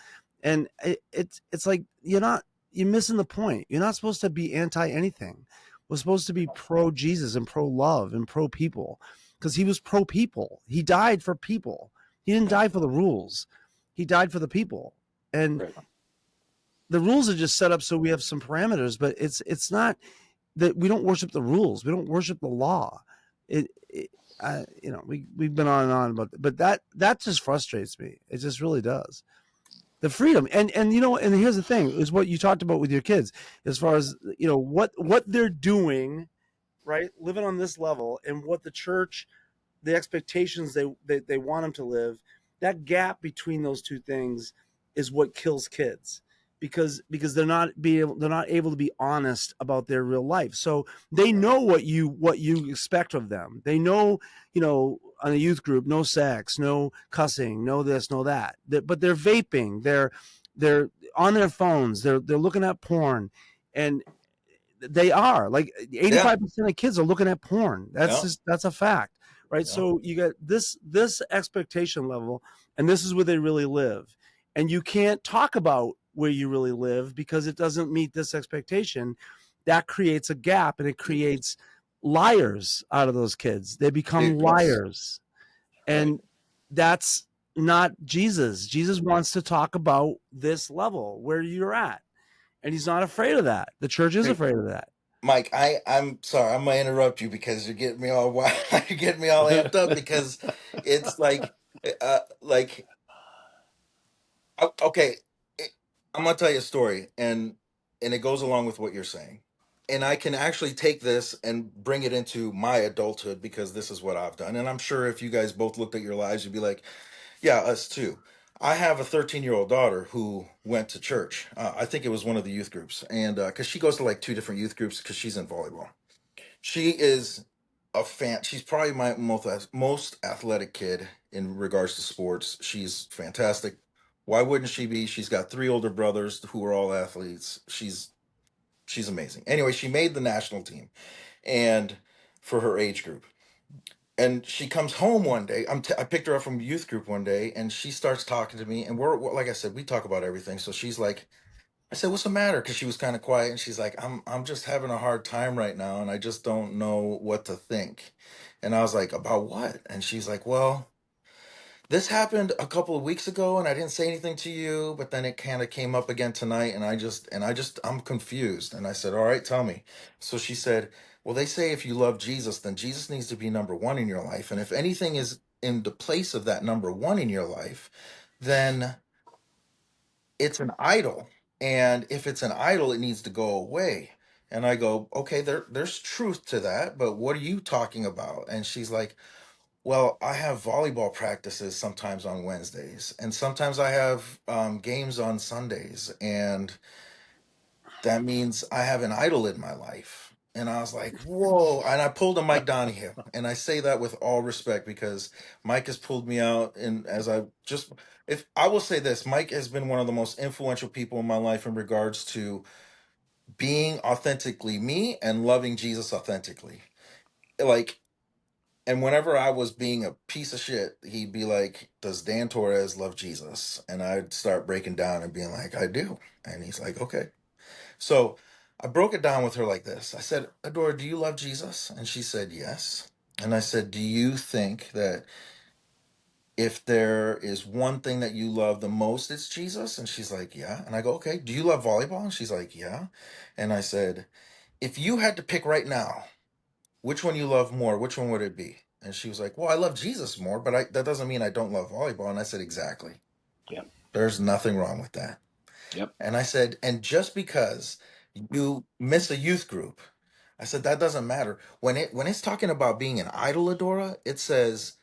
and it's like you're missing the point. You're not supposed to be anti anything. We're supposed to be pro Jesus and pro love and pro people, because he was pro people. He died for people. He didn't die for the rules. He died for the people, and Right. the rules are just set up so we have some parameters. But it's not that we don't worship the rules. We don't worship the law. We've been on and on about that, but that just frustrates me. It just really does. The freedom, and here's the thing: is what you talked about with your kids, as far as what they're doing, right? Living on this level, and what the church, the expectations they want them to live. That gap between those two things is what kills kids, because they're not able to be honest about their real life. So they know what you expect of them. They know, on a youth group, no sex, no cussing, no this, no that. But they're vaping, they're on their phones, they're looking at porn, and they are like Yeah. 85% of kids are looking at porn. Yeah. That's a fact, right? Yeah. So you got this expectation level, and this is where they really live, and you can't talk about where you really live because it doesn't meet this expectation. That creates a gap, and it creates liars out of those kids. They become Yes. liars, Right. and that's not Jesus. Jesus wants to talk about this level where you're at, and he's not afraid of that. The church is Hey, afraid of that. Mike, I'm sorry, I'm gonna interrupt you because you're getting me all wild. You're getting me all amped up because it's like okay, it, I'm gonna tell you a story, and it goes along with what you're saying, and I can actually take this and bring it into my adulthood because this is what I've done, and I'm sure if you guys both looked at your lives, you'd be like, yeah, us too. I have a 13-year-old daughter who went to church. I think it was one of the youth groups, and because she goes to like two different youth groups because she's in volleyball. She is a fan. She's probably my most athletic kid in regards to sports. She's fantastic. Why wouldn't she be? She's got three older brothers who are all athletes. She's amazing. Anyway, she made the national team, and for her age group. And she comes home one day. I picked her up from youth group one day, and she starts talking to me. And like I said, we talk about everything. So she's like, I said, "What's the matter?" Because she was kind of quiet, and she's like, I'm just having a hard time right now, and I just don't know what to think." And I was like, "About what?" And she's like, "Well, this happened a couple of weeks ago, and I didn't say anything to you, but then it kind of came up again tonight, and I'm confused." And I said, "All right, tell me." So she said, "Well, they say if you love Jesus, then Jesus needs to be number one in your life, and if anything is in the place of that number one in your life, then it's an idol. And if it's an idol, it needs to go away." And I go, "Okay, there's truth to that, but what are you talking about?" And she's like, "Well, I have volleyball practices sometimes on Wednesdays, and sometimes I have games on Sundays, and that means I have an idol in my life." And I was like, "Whoa!" And I pulled a Mike Donahue, and I say that with all respect because Mike has pulled me out. And as I just, if I will say this, Mike has been one of the most influential people in my life in regards to being authentically me and loving Jesus authentically. Like, and whenever I was being a piece of shit, he'd be like, "Does Dan Torres love Jesus?" And I'd start breaking down and being like, "I do." And he's like, "Okay." So I broke it down with her like this. I said, "Adora, do you love Jesus?" And she said, "Yes." And I said, "Do you think that if there is one thing that you love the most, it's Jesus?" And she's like, "Yeah." And I go, "Okay. Do you love volleyball?" And she's like, "Yeah." And I said, "If you had to pick right now, which one you love more, which one would it be?" And she was like, "Well, I love Jesus more, but that doesn't mean I don't love volleyball." And I said, "Exactly. Yep. There's nothing wrong with that." Yep. And I said, "And just because you miss a youth group," I said, "that doesn't matter. When it's talking about being an idol, Adora, it says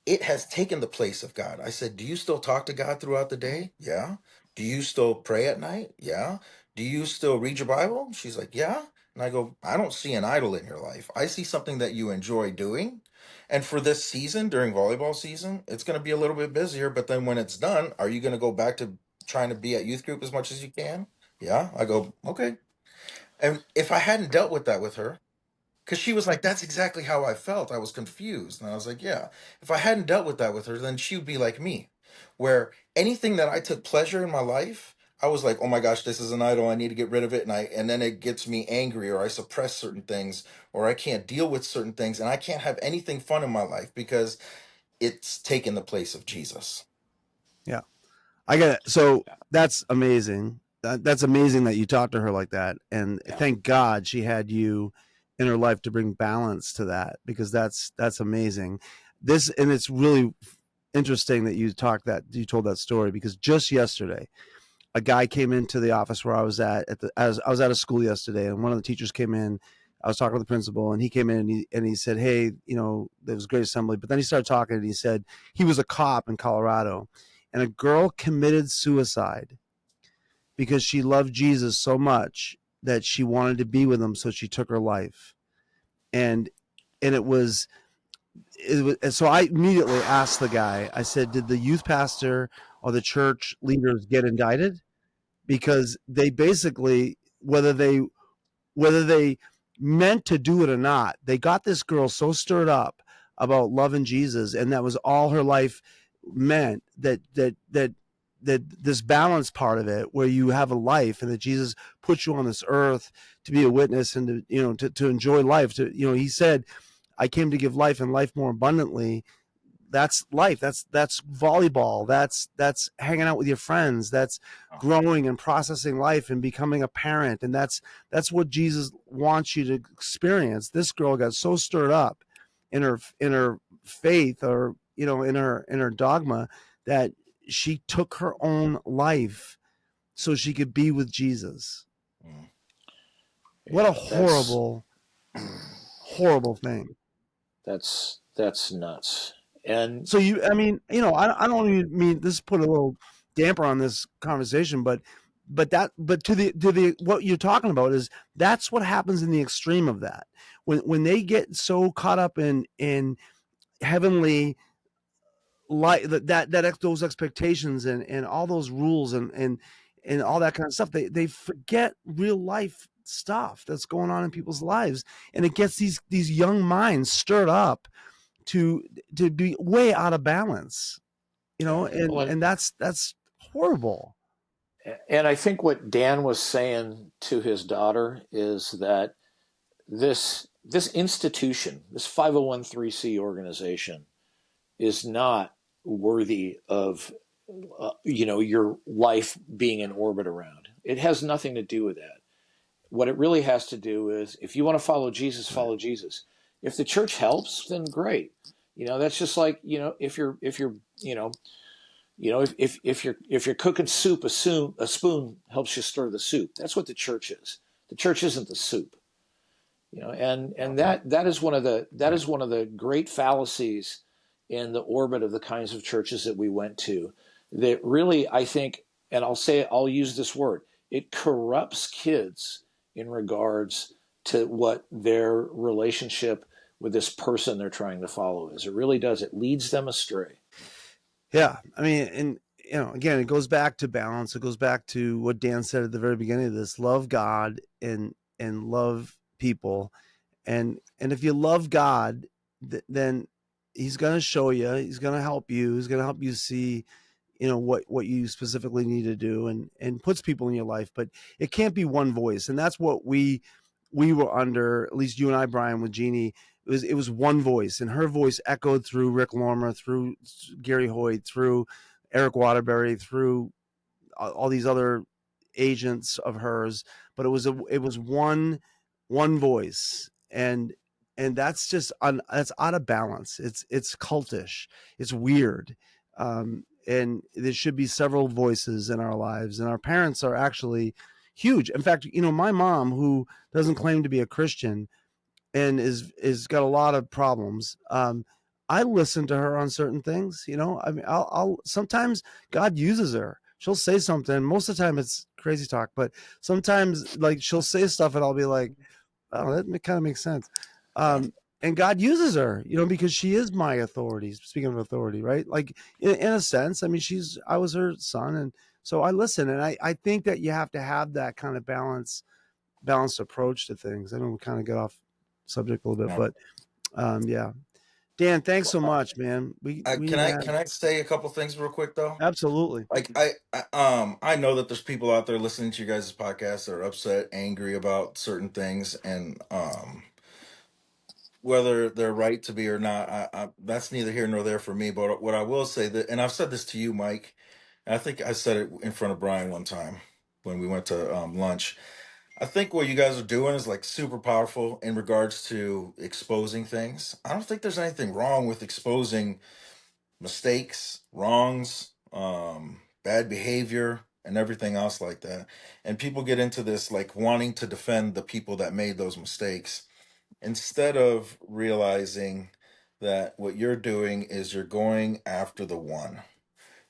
it has taken the place of God." I said, "Do you still talk to God throughout the day?" "Yeah." "Do you still pray at night?" "Yeah." "Do you still read your Bible?" She's like, "Yeah." And I go, "I don't see an idol in your life. I see something that you enjoy doing. And for this season, during volleyball season, it's going to be a little bit busier. But then when it's done, are you going to go back to trying to be at youth group as much as you can?" "Yeah." I go, "Okay." And if I hadn't dealt with that with her, Because she was like, that's exactly how I felt. I was confused. And I was like, yeah, if I hadn't dealt with that with her, then she would be like me, where anything that I took pleasure in my life, I was like, oh my gosh, this is an idol. I need to get rid of it. And then it gets me angry, or I suppress certain things, or I can't deal with certain things. And I can't have anything fun in my life because it's taken the place of Jesus. Yeah. I get it. So that's amazing. That's amazing that you talked to her like that. And Yeah. thank God she had you in her life to bring balance to that, because that's amazing. And it's really interesting that you told that story, because just yesterday a guy came into the office where I was I was at a school yesterday, and one of the teachers came in. I was talking to the principal, and he came in and he said, "Hey, there was a great assembly." But then he started talking, and he said he was a cop in Colorado, and a girl committed suicide because she loved Jesus so much that she wanted to be with him, so she took her life. And it was and so I immediately asked the guy. I said, "Did the youth pastor or the church leaders get indicted?" Because they basically, whether they meant to do it or not, they got this girl so stirred up about loving Jesus, and that was all her life meant, that this balance part of it, where you have a life and that Jesus put you on this earth to be a witness and to enjoy life. He said, "I came to give life and life more abundantly." That's life. That's volleyball. That's hanging out with your friends. That's growing and processing life and becoming a parent. And that's what Jesus wants you to experience. This girl got so stirred up in her faith, or in her dogma, that she took her own life so she could be with Jesus. Mm. What a Yeah, horrible, horrible thing. that's nuts. And So I don't even mean this put a little damper on this conversation, but to the what you're talking about is that's what happens in the extreme of that. When they get so caught up in heavenly light, those expectations and all those rules and all that kind of stuff, they forget real life stuff that's going on in people's lives, and it gets these young minds stirred up to be way out of balance, Yeah. and that's horrible. and I think what Dan was saying to his daughter is that this institution, this 501c organization, is not worthy of your life being in orbit around. It has nothing to do with that. What it really has to do is, if you want to follow Jesus, Right. follow Jesus. If the church helps, then great. That's just like, if you're cooking soup, a spoon helps you stir the soup. That's what the church is. The church isn't the soup. And that is one of the great fallacies in the orbit of the kinds of churches that we went to, that really, I think, and I'll use this word, it corrupts kids in regards to what their relationship with this person they're trying to follow is. It really does. It leads them astray. Yeah, I mean, and again, it goes back to balance. It goes back to what Dan said at the very beginning of this: love God and love people. And if you love God, then He's going to show you. He's going to help you. He's going to help you see, what you specifically need to do, and puts people in your life. But it can't be one voice, and that's what we were under. At least you and I, Brian, with Jeannie. It was one voice, and her voice echoed through Rick Lormer, through Gary Hoyt, through Eric Waterbury, through all these other agents of hers. But it was one voice, and that's that's out of balance. It's cultish. It's weird. And there should be several voices in our lives, and our parents are actually huge. In fact, my mom, who doesn't claim to be a Christian and is got a lot of problems. I listen to her on certain things. I mean, I'll sometimes God uses her. She'll say something. Most of the time, it's crazy talk, but sometimes, like, she'll say stuff, and I'll be like, "Oh, that kind of makes sense." Yeah. And God uses her, because she is my authority. Speaking of authority, right? Like, in a sense, I mean, I was her son, and so I listen. And I think that you have to have that kind of balanced approach to things. I know we kind of get off subject a little bit, Yeah. but yeah. Dan, thanks so much, man. We had Can I say a couple things real quick though? absolutely. Like I know that there's people out there listening to you guys' podcast that are upset, angry about certain things, and whether they're right to be or not, that's neither here nor there for me. But what I will say that, and I've said this to you, Mike, and I think I said it in front of Brian one time when we went to lunch. I think what you guys are doing is like super powerful in regards to exposing things. I don't think there's anything wrong with exposing mistakes, wrongs, bad behavior, and everything else like that. And people get into this like wanting to defend the people that made those mistakes instead of realizing that what you're doing is you're going after the one.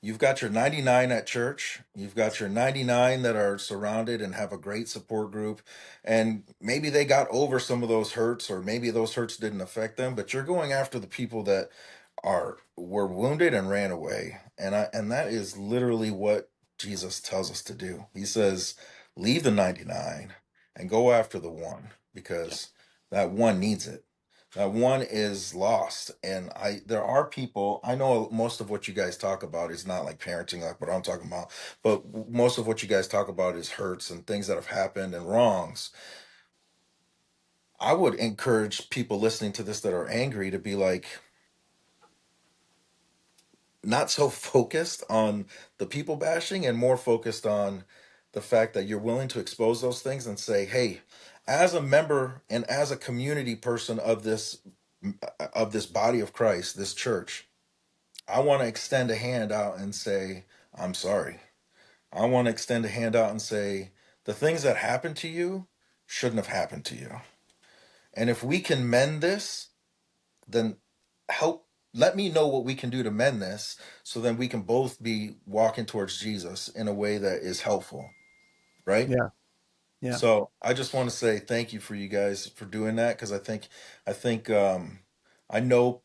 You've got your 99 at church. You've got your 99 that are surrounded and have a great support group. And maybe they got over some of those hurts, or maybe those hurts didn't affect them, but you're going after the people that were wounded and ran away. And that is literally what Jesus tells us to do. He says, leave the 99 and go after the one, Yeah. because that one needs it. That one is lost. And there are people, I know most of what you guys talk about is not like parenting, like what I'm talking about, but most of what you guys talk about is hurts and things that have happened and wrongs. I would encourage people listening to this that are angry to be like, not so focused on the people bashing and more focused on the fact that you're willing to expose those things and say, hey, as a member and as a community person of this body of Christ, this church, I want to extend a hand out and say, I'm sorry. I want to extend a hand out and say, the things that happened to you shouldn't have happened to you. And if we can mend this, then help let me know what we can do to mend this, so then we can both be walking towards Jesus in a way that is helpful, right? Yeah, yeah, So I just want to say thank you for you guys for doing that, because I think I know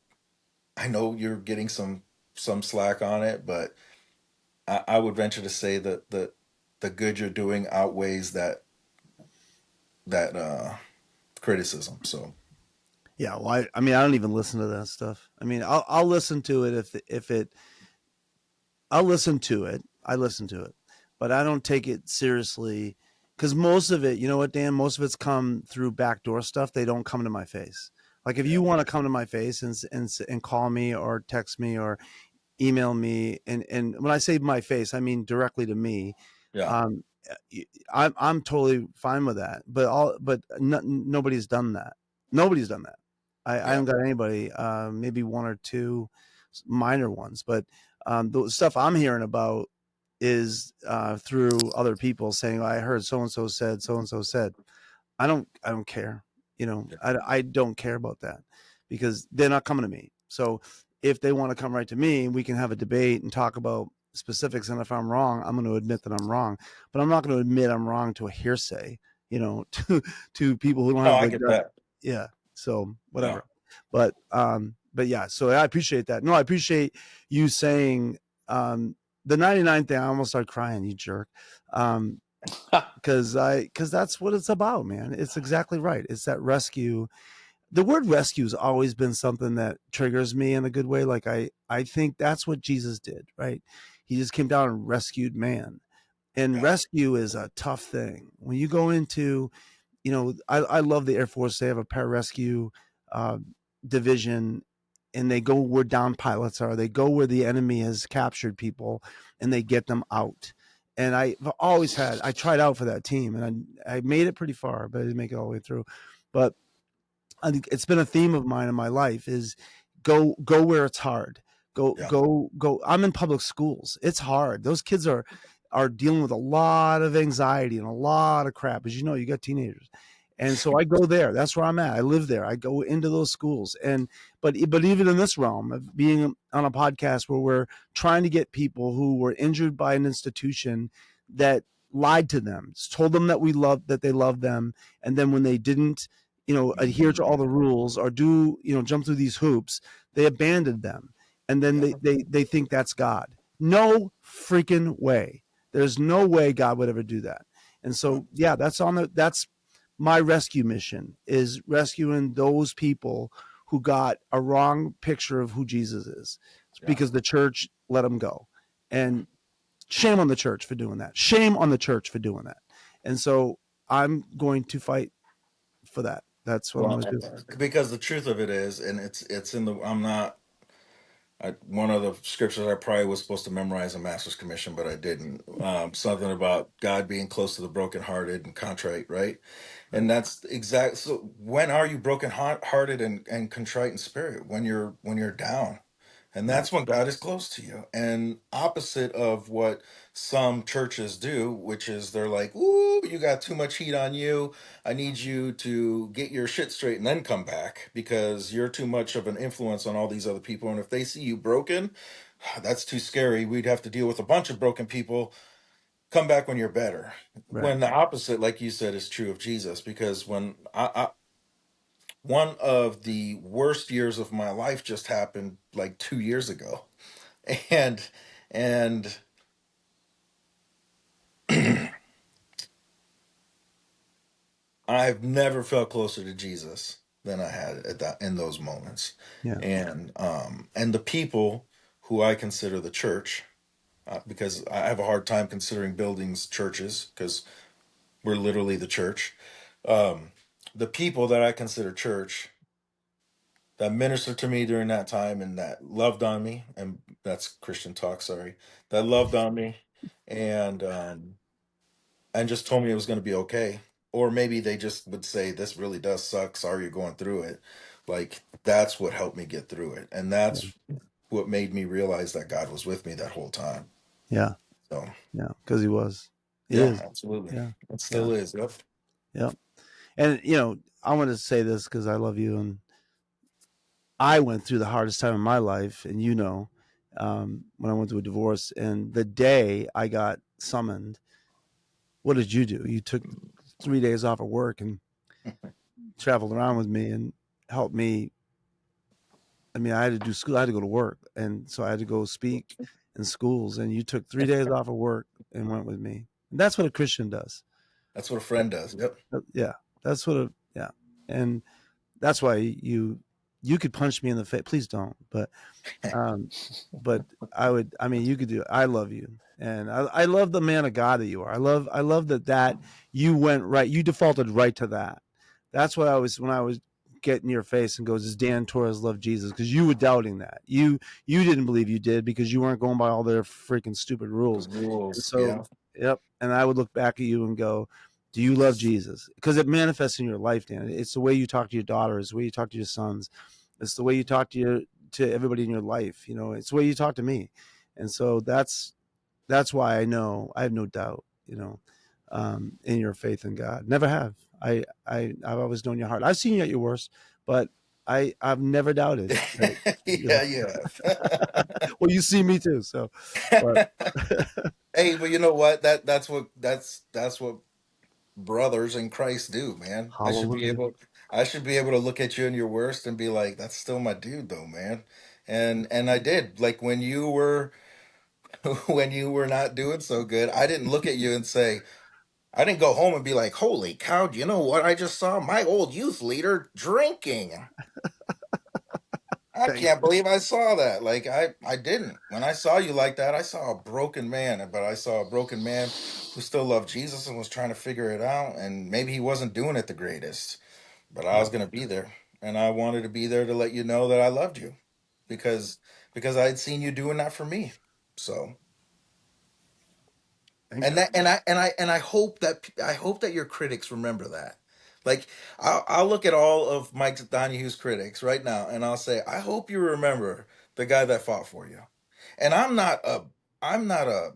I know you're getting some slack on it, but I would venture to say that the good you're doing outweighs that criticism. So yeah. Well, I mean, I don't even listen to that stuff. I mean, I'll listen to it if it I'll listen to it. I listen to it, but I don't take it seriously because most of it, you know what, Dan, most of it's come through backdoor stuff. They don't come to my face. Like if yeah, you want to come to my face and call me or text me or email me, and when I say my face, I mean directly to me. yeah, Um, I'm totally fine with that. But nobody's done that. Nobody's done that. I yeah. haven't got anybody. Maybe one or two minor ones, but the stuff I'm hearing about is through other people saying, "I heard so and so said, so and so said." I don't care. You know, Yeah. I don't care about that because they're not coming to me. So if they want to come right to me, we can have a debate and talk about specifics. And if I'm wrong, I'm going to admit that I'm wrong. But I'm not going to admit I'm wrong to a hearsay. You know, to people who don't No, have I the get gut. that. Yeah. So Yeah. whatever. But yeah. So I appreciate that. No, I appreciate you saying the 99 thing. I almost started crying. You jerk. Um, because that's what it's about, man. It's exactly right. It's that rescue. The word rescue has always been something that triggers me in a good way. Like I think that's what Jesus did, right? He just came down and rescued man. And Yeah. rescue is a tough thing. When you go into, you know, I love the Air Force. They have a pararescue uh, division, and they go where down pilots are. They go where the enemy has captured people, and they get them out. And I tried out for that team, and I made it pretty far, but I didn't make it all the way through. But I think it's been a theme of mine in my life is go where it's hard. Yeah. Go. I'm in public schools. It's hard. Those kids are dealing with a lot of anxiety and a lot of crap. As you know, you got teenagers. And so I go there. That's where I'm at. I live there. I go into those schools. And but even in this realm of being on a podcast where we're trying to get people who were injured by an institution that lied to them, told them that they love them, and then when they didn't, you know, adhere to all the rules or do, you know, jump through these hoops, they abandoned them. And then Yeah. they think that's God. No freaking way. There's no way God would ever do that. And Yeah. so, yeah, that's my rescue mission is rescuing those people who got a wrong picture of who Jesus is Yeah. because the church let them go. And shame on the church for doing that. Shame on the church for doing that. And so I'm going to fight for that. That's what I'm Well, going to do. because the truth of it is, and it's in the, I'm not, one of the scriptures I probably was supposed to memorize in Master's Commission, but I didn't. Something about God being close to the brokenhearted and contrite, right? Right. And that's exact. So when are you brokenhearted and contrite in spirit? When you're down, and Right. that's when God is close to you. And opposite of what some churches do, which is they're like, "Ooh, you got too much heat on you. I need you to get your shit straight and then come back because you're too much of an influence on all these other people. And if they see you broken, that's too scary. We'd have to deal with a bunch of broken people. Come back when you're better." Right. When the opposite, like you said, is true of Jesus, because when one of the worst years of my life just happened like 2 years ago, and and I've never felt closer to Jesus than I had at that in those moments, Yeah. and the people who I consider the church, because I have a hard time considering buildings churches because we're literally the church. Um, the people that I consider church that ministered to me during that time and that loved on me, and that's Christian talk, sorry, that loved on me, and just told me it was going to be okay. Or maybe they just would say, "This really does suck. Sorry you're going through it." Like, that's what helped me get through it. And Yeah. that's what made me realize that God was with me that whole time. Yeah. So, Yeah. Because he was. He yeah, is. absolutely. Yeah. It Yeah. still is. Yep. Yeah. And, I want to say this because I love you. And I went through the hardest time of my life. And, when I went through a divorce. And the day I got summoned, what did you do? You took 3 days off of work and traveled around with me and helped me. I mean, I had to do school. I had to go to work, and so I had to go speak in schools. And you took 3 days off of work and went with me. And that's what a Christian does. That's what a friend does. Yep. Yeah, that's what a yeah, and that's why you could punch me in the face. Please don't, um, but I would. I mean, you could do it. I love you, and I love the man of God that you are. I love that you went right. You defaulted right to that. That's what I was when I was getting your face and goes, "Does Dan Torres love Jesus?" Because you were doubting that. You didn't believe you did because you weren't going by all their freaking stupid The rules. And rules. so, Yeah. yep. And I would look back at you and go, "Do you love Jesus?" Because it manifests in your life, Dan. It's the way you talk to your daughters, it's the way you talk to your sons, it's the way you talk to everybody in your life. It's the way you talk to me, and so that's why I know I have no doubt. In your faith in God. Never have. I've always known your heart. I've seen you at your worst, but I've never doubted that. Yeah, yeah. Well, you see me too. So, but Hey, but you know what? That's what brothers in Christ do, man. hallelujah. I should be able to look at you in your worst and be like, that's still my dude though, man. And I did. Like when you were when you were not doing so good, I didn't look at you and say, I didn't go home and be like, holy cow, you know what I just saw? My old youth leader drinking. I Thank can't believe I saw that. Like I didn't. When I saw you like that, I saw a broken man, but I saw a broken man who still loved Jesus and was trying to figure it out. And maybe he wasn't doing it the greatest, but I you. was gonna be there, and I wanted to be there to let you know that I loved you, because I'd seen you doing that for me. So Thank and God. that and I hope that your critics remember that. Like I'll look at all of Mike Donahue's critics right now, and I'll say, I hope you remember the guy that fought for you. And I'm not a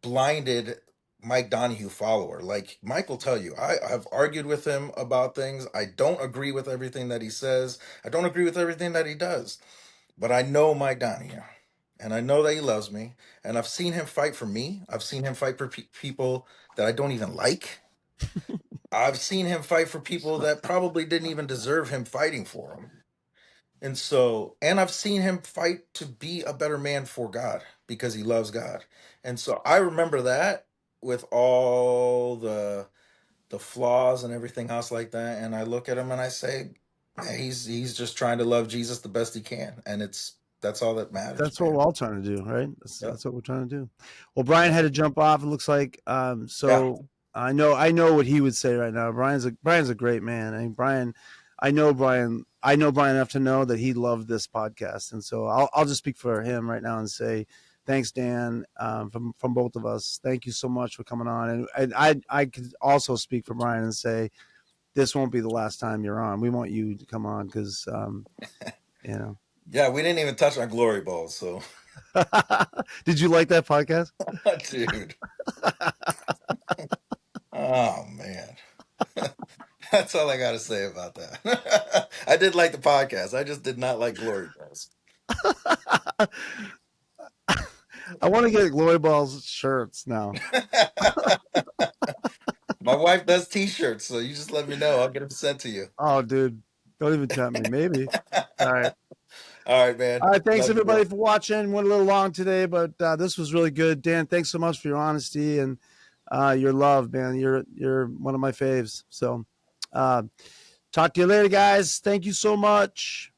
blinded Mike Donahue follower. Like Mike will tell you, I've argued with him about things. I don't agree with everything that he says. I don't agree with everything that he does. But I know Mike Donahue, and I know that he loves me, and I've seen him fight for me. I've seen him fight for people that I don't even like. I've seen him fight for people that probably didn't even deserve him fighting for him. And I've seen him fight to be a better man for God because he loves God. And so I remember that with all the flaws and everything else like that, and I look at him and I say, man, he's just trying to love Jesus the best he can, and that's all that matters, That's what man. we're all trying to do, right? That's, Yep. that's what we're trying to do. Well, Brian had to jump off. It looks like. Yeah. So I know what he would say right now. Brian's a great man. I mean, Brian, I know Brian enough to know that he loved this podcast, and so I'll just speak for him right now and say, thanks, Dan, from both of us. Thank you so much for coming on, and I could also speak for Brian and say this won't be the last time you're on. We want you to come on because you know. Yeah, we didn't even touch on glory balls, so Did you like that podcast? dude. Oh man. That's all I got to say about that. I did like the podcast. I just did not like glory balls. I want to get Glory Balls shirts now. My wife does t-shirts, so you just let me know. I'll get them sent to you. Oh, dude, don't even tempt me. Maybe. All right. All right, man. All right. Thanks Love you, everybody bro. for watching. Went a little long today, but this was really good. Dan, thanks so much for your honesty and your love, man. You're one of my faves. So, talk to you later, guys. Thank you so much.